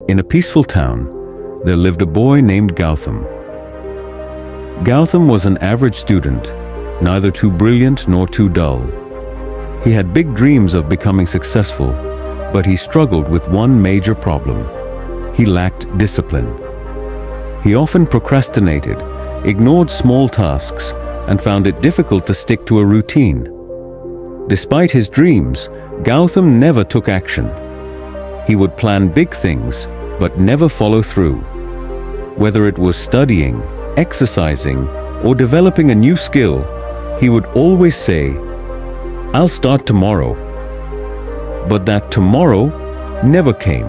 In a peaceful town, there lived a boy named Gautam. Gautam was an average student, neither too brilliant nor too dull. He had big dreams of becoming successful, but he struggled with one major problem. He lacked discipline. He often procrastinated, ignored small tasks, and found it difficult to stick to a routine. Despite his dreams, Gautam never took action. He would plan big things, but never follow through. Whether it was studying, exercising, or developing a new skill, he would always say, "I'll start tomorrow." But that tomorrow never came.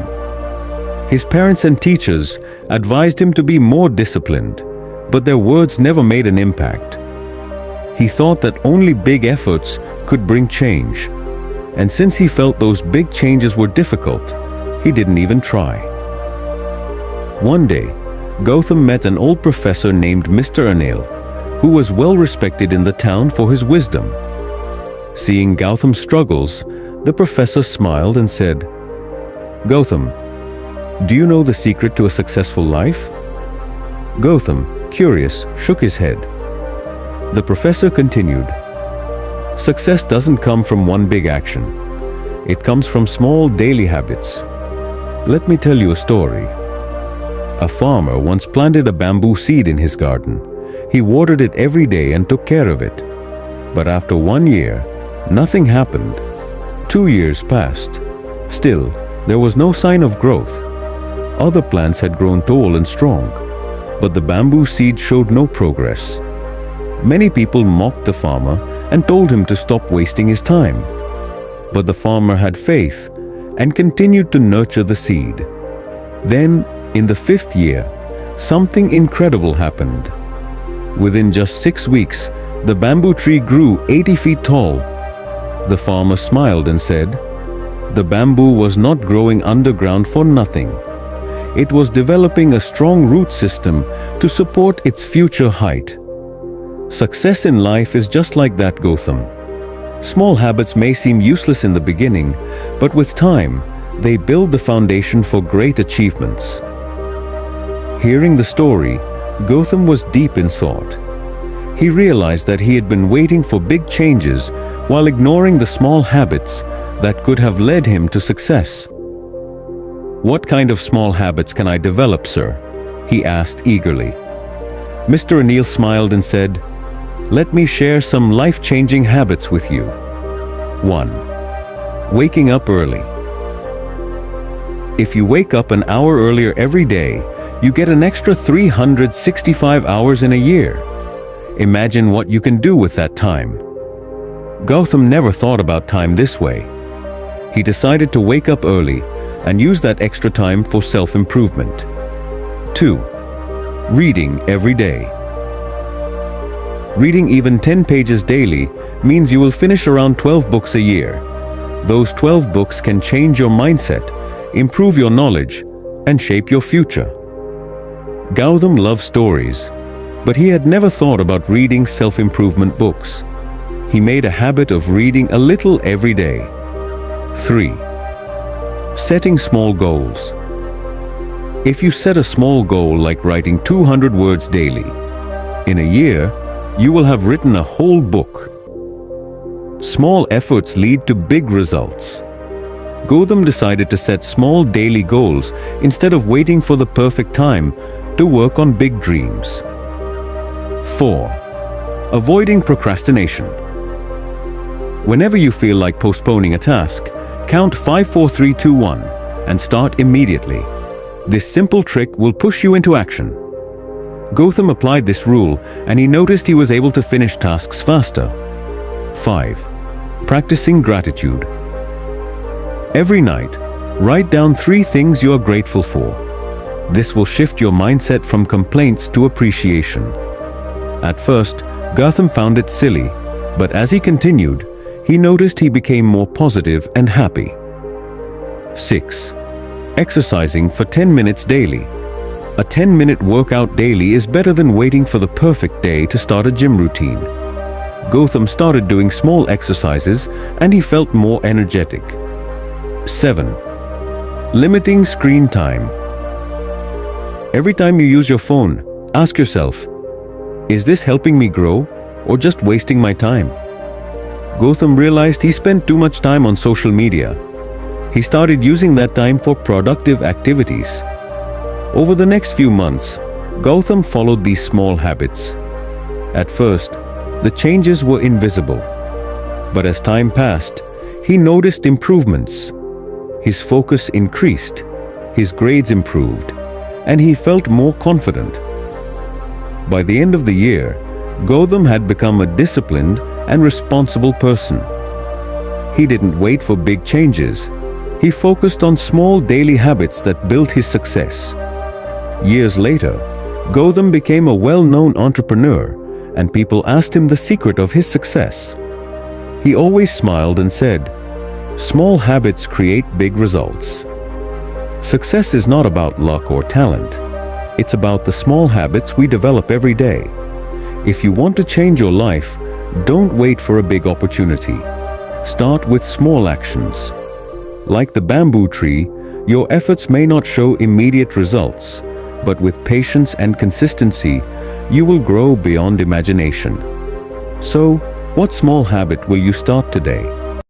His parents and teachers advised him to be more disciplined, but their words never made an impact. He thought that only big efforts could bring change, and since he felt those big changes were difficult, he didn't even try. One day, Gautam met an old professor named Mr. Anil, who was well respected in the town for his wisdom. Seeing Gautam's struggles, the professor smiled and said, "Gautam, do you know the secret to a successful life?" Gautam, curious, shook his head. The professor continued, "Success doesn't come from one big action. It comes from small daily habits. Let me tell you a story. A farmer once planted a bamboo seed in his garden. He watered it every day and took care of it. But after 1 year, nothing happened. 2 years passed. Still, there was no sign of growth. Other plants had grown tall and strong, but the bamboo seed showed no progress. Many people mocked the farmer and told him to stop wasting his time. But the farmer had faith and continued to nurture the seed. Then, in the 5th year, something incredible happened. Within just 6 weeks, the bamboo tree grew 80 feet tall. The farmer smiled and said, "The bamboo was not growing underground for nothing. It was developing a strong root system to support its future height." Success in life is just like that, Gautam. Small habits may seem useless in the beginning, but with time, they build the foundation for great achievements. Hearing the story, Gautam was deep in thought. He realized that he had been waiting for big changes while ignoring the small habits that could have led him to success. "What kind of small habits can I develop, sir?" he asked eagerly. Mr. Anil smiled and said, "Let me share some life-changing habits with you. 1. Waking up early. If you wake up an hour earlier every day, you get an extra 365 hours in a year. Imagine what you can do with that time." Gautam never thought about time this way. He decided to wake up early and use that extra time for self-improvement. 2. Reading every day. Reading even 10 pages daily means you will finish around 12 books a year. Those 12 books can change your mindset, improve your knowledge, and shape your future. Gautam loved stories, but he had never thought about reading self-improvement books. He made a habit of reading a little every day. 3. Setting small goals. If you set a small goal like writing 200 words daily, in a year, you will have written a whole book. Small efforts lead to big results. Gautam decided to set small daily goals instead of waiting for the perfect time to work on big dreams. 4. Avoiding procrastination. Whenever you feel like postponing a task, count 5, 4, 3, 2, 1 and start immediately. This simple trick will push you into action. Gautam applied this rule and he noticed he was able to finish tasks faster. 5. Practicing gratitude. Every night, write down 3 things you are grateful for. This will shift your mindset from complaints to appreciation. At first, Gautam found it silly, but as he continued, he noticed he became more positive and happy. 6. Exercising for 10 minutes daily. A 10-minute workout daily is better than waiting for the perfect day to start a gym routine. Gautam started doing small exercises and he felt more energetic. 7. Limiting screen time. Every time you use your phone, ask yourself, is this helping me grow or just wasting my time? Gautam realized he spent too much time on social media. He started using that time for productive activities. Over the next few months, Gautam followed these small habits. At first, the changes were invisible. But as time passed, he noticed improvements. His focus increased, his grades improved, and he felt more confident. By the end of the year, Gautam had become a disciplined and responsible person. He didn't wait for big changes. He focused on small daily habits that built his success. Years later, Gautam became a well-known entrepreneur, and people asked him the secret of his success. He always smiled and said, "Small habits create big results." Success is not about luck or talent. It's about the small habits we develop every day. If you want to change your life, don't wait for a big opportunity. Start with small actions. Like the bamboo tree, your efforts may not show immediate results, but with patience and consistency, you will grow beyond imagination. So, what small habit will you start today?